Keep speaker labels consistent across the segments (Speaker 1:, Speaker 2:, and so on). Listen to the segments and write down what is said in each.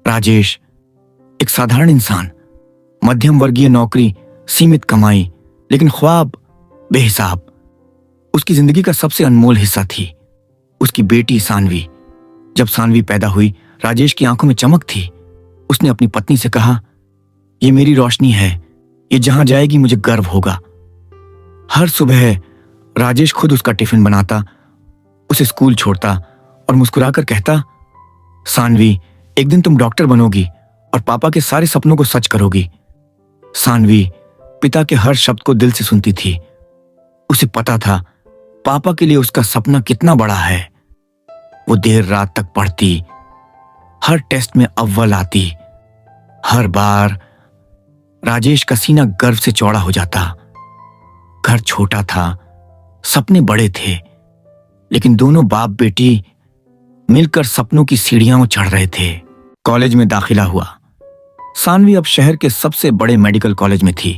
Speaker 1: राजेश एक साधारण इंसान, मध्यम वर्गीय नौकरी, सीमित कमाई, लेकिन ख्वाब बेहिसाब। उसकी जिंदगी का सबसे अनमोल हिस्सा थी उसकी बेटी सानवी। जब सानवी पैदा हुई, राजेश की आंखों में चमक थी। उसने अपनी पत्नी से कहा, ये मेरी रोशनी है, ये जहां जाएगी मुझे गर्व होगा। हर सुबह राजेश खुद उसका टिफिन बनाता, उसे स्कूल छोड़ता और मुस्कुराकर कहता, सानवी, एक दिन तुम डॉक्टर बनोगी और पापा के सारे सपनों को सच करोगी। सानवी पिता के हर शब्द को दिल से सुनती थी। उसे पता था पापा के लिए उसका सपना कितना बड़ा है। वो देर रात तक पढ़ती, हर टेस्ट में अव्वल आती। हर बार राजेश का सीना गर्व से चौड़ा हो जाता। घर छोटा था, सपने बड़े थे, लेकिन दोनों बाप बेटी मिलकर सपनों की सीढ़ियां चढ़ रहे थे। कॉलेज में दाखिला हुआ। सानवी अब शहर के सबसे बड़े मेडिकल कॉलेज में थी।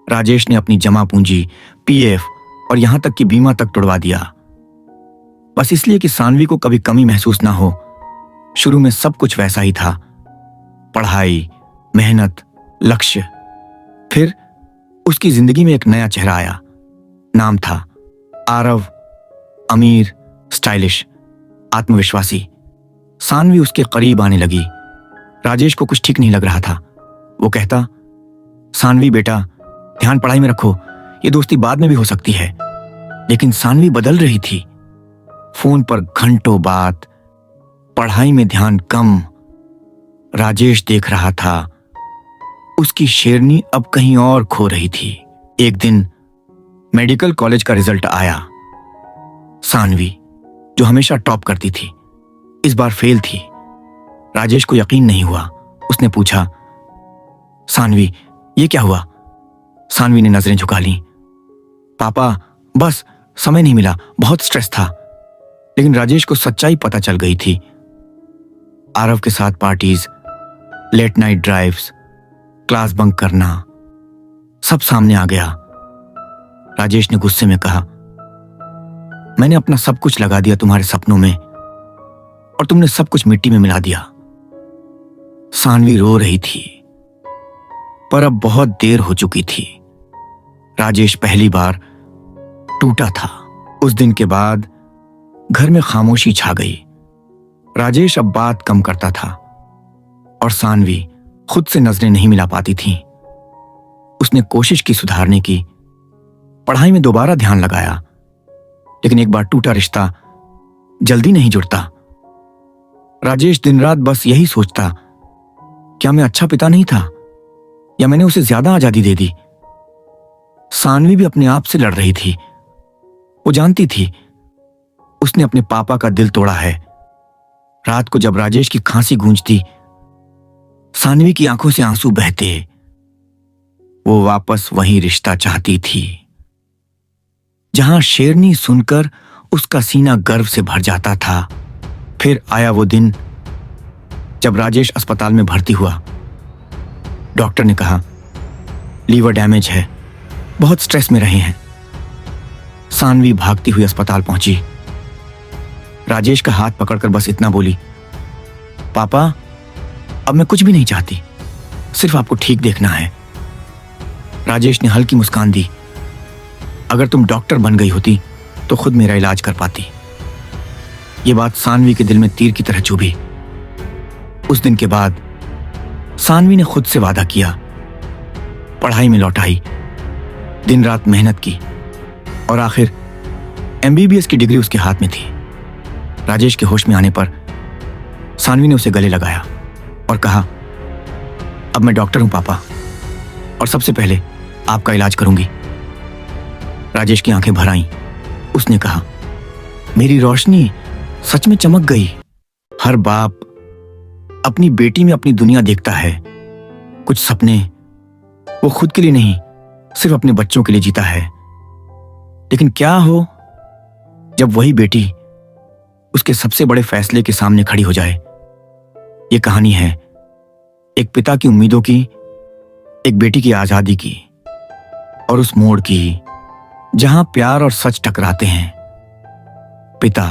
Speaker 1: राजेश ने अपनी जमा पूंजी, पीएफ और यहां तक कि बीमा तक तुड़वा दिया, बस इसलिए कि सानवी को कभी कमी महसूस ना हो। शुरू में सब कुछ वैसा ही था, पढ़ाई, मेहनत, लक्ष्य। फिर उसकी जिंदगी में एक नया चेहरा आया। नाम था आरव। अमीर, स्टाइलिश, आत्मविश्वासी। सानवी उसके करीब आने लगी। राजेश को कुछ ठीक नहीं लग रहा था। वो कहता, सानवी बेटा, ध्यान पढ़ाई में रखो, ये दोस्ती बाद में भी हो सकती है। लेकिन सानवी बदल रही थी। फोन पर घंटों बात, पढ़ाई में ध्यान कम। राजेश देख रहा था उसकी शेरनी अब कहीं और खो रही थी। एक दिन मेडिकल कॉलेज का रिजल्ट आया। सानवी, जो हमेशा टॉप करती थी, इस बार फेल थी। राजेश को यकीन नहीं हुआ। उसने पूछा, सानवी, ये क्या हुआ? सानवी ने नजरें झुका लीं। पापा, बस समय नहीं मिला, बहुत स्ट्रेस था। लेकिन राजेश को सच्चाई पता चल गई थी। आरव के साथ parties, late night drives, class bunk करना, सब सामने आ गया। राजेश ने गुस्से में कहा, मैंने अपना सब कुछ लगा दिया तुम्हारे सपनों में और तुमने सब कुछ मिट्टी में मिला दिया। सानवी रो रही थी, पर अब बहुत देर हो चुकी थी। राजेश पहली बार टूटा था। उस दिन के बाद घर में खामोशी छा गई। राजेश अब बात कम करता था और सानवी खुद से नजरें नहीं मिला पाती थी। उसने कोशिश की सुधारने की, पढ़ाई में दोबारा ध्यान लगाया, लेकिन एक बार टूटा रिश्ता जल्दी नहीं जुड़ता। राजेश दिन रात बस यही सोचता, क्या मैं अच्छा पिता नहीं था या मैंने उसे ज्यादा आजादी दे दी? सानवी भी अपने आप से लड़ रही थी। वो जानती थी उसने अपने पापा का दिल तोड़ा है। रात को जब राजेश की खांसी गूंजती, सानवी की आंखों से आंसू बहते। वो वापस वही रिश्ता चाहती थी जहां शेरनी सुनकर उसका सीना गर्व से भर जाता था। फिर आया वो दिन जब राजेश अस्पताल में भर्ती हुआ। डॉक्टर ने कहा, लीवर डैमेज है, बहुत स्ट्रेस में रहे हैं। सानवी भागती हुई अस्पताल पहुंची। राजेश का हाथ पकड़कर बस इतना बोली, पापा, अब मैं कुछ भी नहीं चाहती, सिर्फ आपको ठीक देखना है। राजेश ने हल्की मुस्कान दी। अगर तुम डॉक्टर बन गई होती तो खुद मेरा इलाज कर पाती। यह बात सानवी के दिल में तीर की तरह चुभी। उस दिन के बाद सानवी ने खुद से वादा किया, पढ़ाई में लौट आई, दिन रात मेहनत की और आखिर एमबीबीएस की डिग्री उसके हाथ में थी। राजेश के होश में आने पर सानवी ने उसे गले लगाया और कहा, अब मैं डॉक्टर हूं पापा, और सबसे पहले आपका इलाज करूंगी। राजेश की आंखें भर आईं। उसने कहा, मेरी रोशनी सच में चमक गई। हर बाप अपनी बेटी में अपनी दुनिया देखता है। कुछ सपने वो खुद के लिए नहीं, सिर्फ अपने बच्चों के लिए जीता है। लेकिन क्या हो जब वही बेटी उसके सबसे बड़े फैसले के सामने खड़ी हो जाए? ये कहानी है एक पिता की उम्मीदों की, एक बेटी की आजादी की, और उस मोड़ की जहां प्यार और सच टकराते हैं। पिता,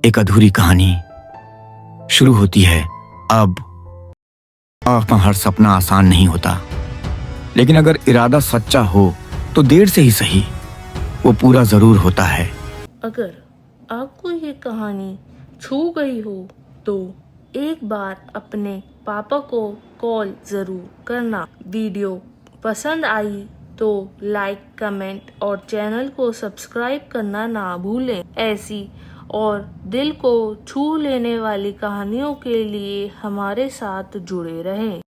Speaker 1: एक अधूरी कहानी शुरू होती है अब। हर सपना आसान नहीं होता, लेकिन अगर इरादा सच्चा हो तो देर से ही सही वो पूरा जरूर होता है।
Speaker 2: अगर आपको ये कहानी छू गई हो तो एक बार अपने पापा को कॉल ज़रूर करना। वीडियो पसंद आई तो लाइक, कमेंट और चैनल को सब्सक्राइब करना ना भूलें। ऐसी और दिल को छू लेने वाली कहानियों के लिए हमारे साथ जुड़े रहें।